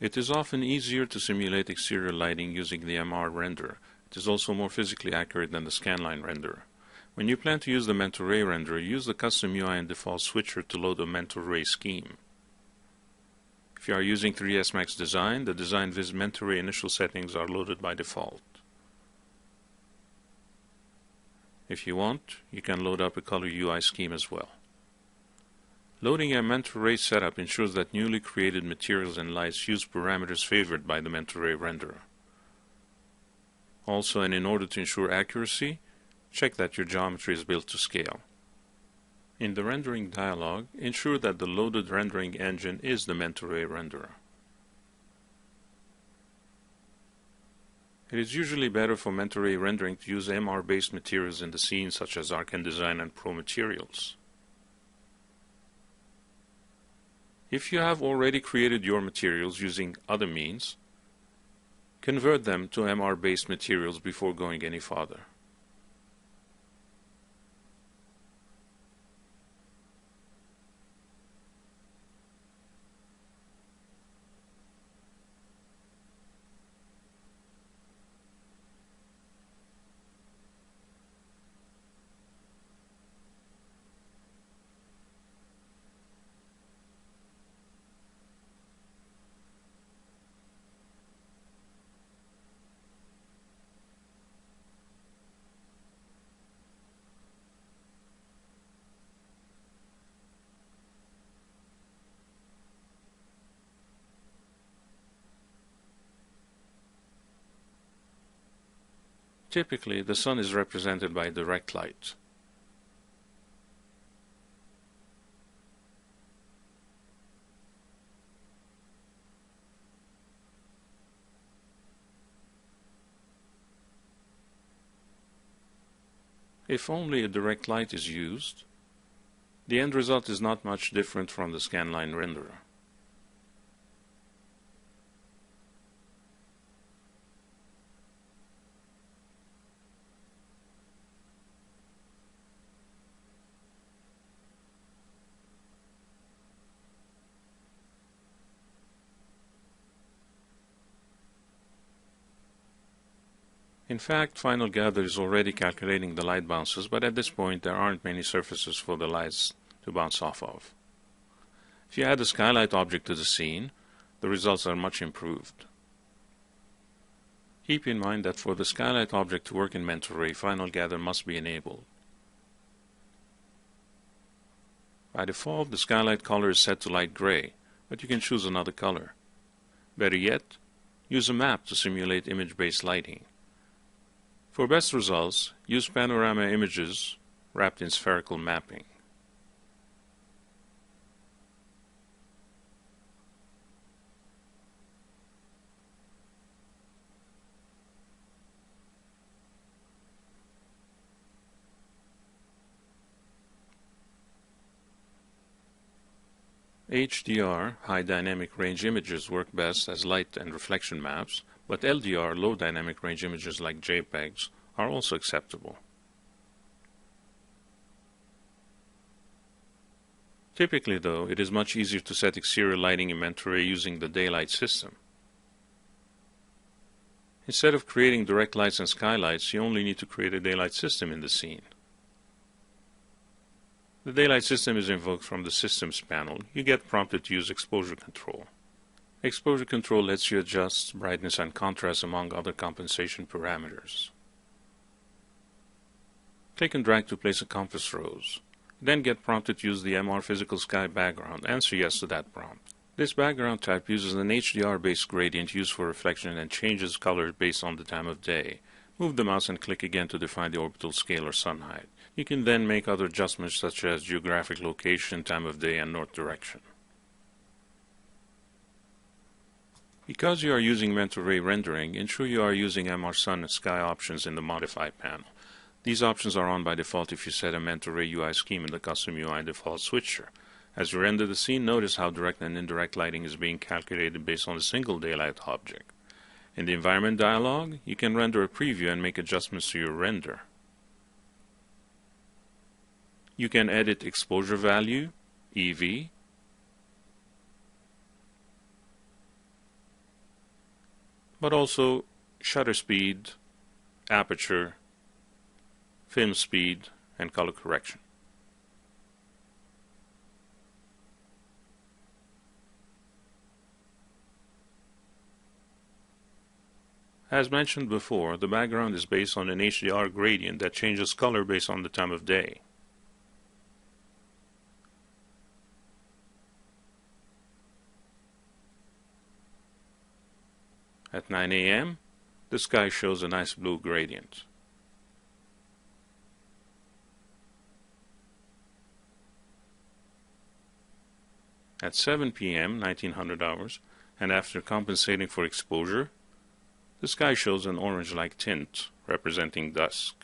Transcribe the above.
It is often easier to simulate exterior lighting using the MR renderer. It is also more physically accurate than the scanline renderer. When you plan to use the mental ray renderer, use the custom UI and default switcher to load a mental ray scheme. If you are using 3ds Max Design, the Design Viz mental ray initial settings are loaded by default. If you want, you can load up a color UI scheme as well. Loading a mental ray setup ensures that newly created materials and lights use parameters favored by the mental ray renderer. Also, and in order to ensure accuracy, check that your geometry is built to scale. In the rendering dialog, ensure that the loaded rendering engine is the mental ray renderer. It is usually better for mental ray rendering to use MR-based materials in the scene, such as Arcan Design and Pro materials. If you have already created your materials using other means, convert them to MR-based materials before going any farther. Typically, the sun is represented by direct light. If only a direct light is used, the end result is not much different from the scanline renderer. In fact, Final Gather is already calculating the light bounces, but at this point there aren't many surfaces for the lights to bounce off of. If you add a skylight object to the scene, the results are much improved. Keep in mind that for the skylight object to work in mental ray, Final Gather must be enabled. By default, the skylight color is set to light gray, but you can choose another color. Better yet, use a map to simulate image-based lighting. For best results, use panorama images wrapped in spherical mapping. HDR, high dynamic range images, work best as light and reflection maps, but LDR, low dynamic range images like JPEGs, are also acceptable. Typically, though, it is much easier to set exterior lighting in mental ray using the daylight system. Instead of creating direct lights and skylights, you only need to create a daylight system in the scene. The daylight system is invoked from the Systems panel. You get prompted to use exposure control. Exposure control lets you adjust brightness and contrast among other compensation parameters. Click and drag to place a compass rose. Then get prompted to use the MR Physical Sky background. Answer yes to that prompt. This background type uses an HDR-based gradient used for reflection and changes color based on the time of day. Move the mouse and click again to define the orbital scale or sun height. You can then make other adjustments such as geographic location, time of day, and north direction. Because you are using mental ray rendering, ensure you are using MR Sun and Sky options in the Modify panel. These options are on by default if you set a mental ray UI scheme in the custom UI default switcher. As you render the scene, notice how direct and indirect lighting is being calculated based on a single daylight object. In the environment dialog, you can render a preview and make adjustments to your render. You can edit exposure value, EV, but also shutter speed, aperture, film speed, and color correction. As mentioned before, the background is based on an HDR gradient that changes color based on the time of day. At 9 a.m., the sky shows a nice blue gradient. At 7 p.m., 1900 hours, and after compensating for exposure, the sky shows an orange-like tint representing dusk.